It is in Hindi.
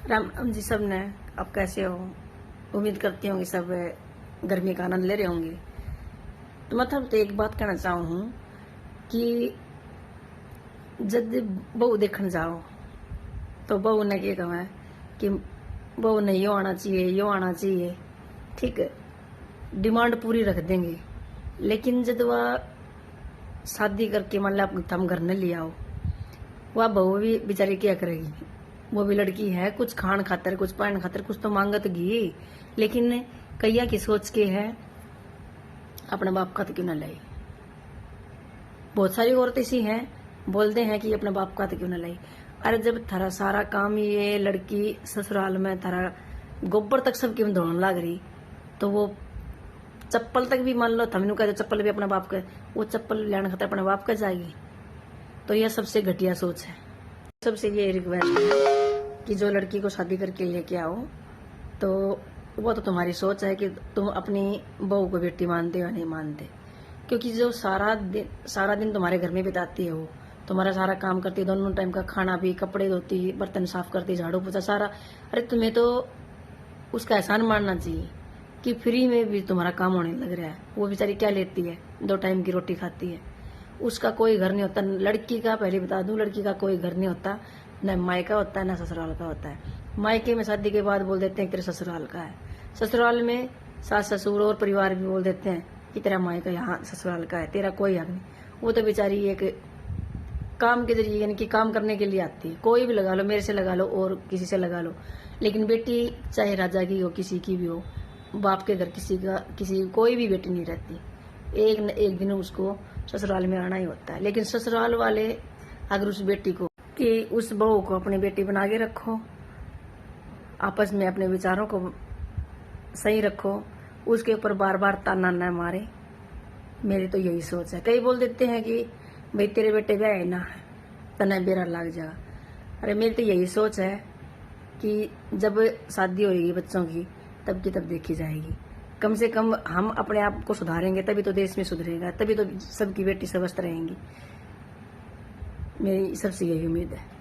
राम राम जी सब ने। अब कैसे हो? उम्मीद करती हूँ कि सब गर्मी का आनंद ले रहे होंगे। तो मतलब तो एक बात कहना चाहूँ हूँ कि जब बहू देखने जाओ तो बहू ने क्या कहा कि बहू ने यो आना चाहिए, यो आना चाहिए, ठीक है, डिमांड पूरी रख देंगे। लेकिन जब वह शादी करके मान लो हम घर न ले आओ, वह बहू भी बेचारी क्या करेगी? वो भी लड़की है, कुछ खान खातर, कुछ पहन खातर कुछ तो मांगत गी। लेकिन कैया की सोच के है अपने बाप का तो क्यों ना लाई। बहुत सारी औरतें सी हैं बोलते हैं कि अपने बाप का तो क्यों ना लाई। अरे जब थारा सारा काम ये लड़की ससुराल में थारा गोबर तक सब क्यों धोने लग रही, तो वो चप्पल तक भी मान लो थमनू का चप्पल भी अपने बाप का, वो चप्पल लेने खातर अपने बाप का जाएगी। तो यह सबसे घटिया सोच है। सबसे ये रिक्वेस्ट है कि जो लड़की को शादी करके लेके आओ तो वो तो तुम्हारी सोच है कि तुम अपनी बहू को बेटी मानते हो या नहीं मानते। क्योंकि जो सारा दिन तुम्हारे घर में बिताती है, वो तुम्हारा सारा काम करती है, दोनों टाइम का खाना भी, कपड़े धोती, बर्तन साफ करती, झाड़ू पोछा सारा। अरे तुम्हें तो उसका एहसान मानना चाहिए कि फ्री में भी तुम्हारा काम होने लग रहा है। वो बेचारी क्या लेती है? 2 टाइम की रोटी खाती है, उसका कोई घर नहीं होता। लड़की का पहले बता दूं, लड़की का कोई घर नहीं होता, न मायका होता है न ससुराल का होता है। मायके में शादी के बाद बोल देते हैं तेरे ससुराल का है, ससुराल में सास ससुर और परिवार भी बोल देते हैं कि तेरा मायका यहाँ ससुराल का है, तेरा कोई हक नहीं। वो तो बेचारी एक काम के जरिए यानी कि काम करने के लिए आती है। कोई भी लगा लो, मेरे से लगा लो और किसी से लगा लो, लेकिन बेटी चाहे राजा की हो, किसी की भी हो, बाप के घर किसी कोई भी बेटी नहीं रहती। एक न एक दिन उसको ससुराल में आना ही होता है। लेकिन ससुराल वाले अगर उस बेटी को कि उस बहू को अपनी बेटी बना के रखो, आपस में अपने विचारों को सही रखो, उसके ऊपर बार बार ताना न मारे। मेरी तो यही सोच है। कई बोल देते हैं कि भाई तेरे बेटे ब्याह है ना, तना बेरा लग जाएगा। अरे मेरी तो यही सोच है कि जब शादी होगी बच्चों की तब की तब देखी जाएगी। कम से कम हम अपने आप को सुधारेंगे तभी तो देश में सुधरेगा, तभी तो सबकी बेटी स्वस्थ रहेंगी। मेरी सबसे यही उम्मीद है।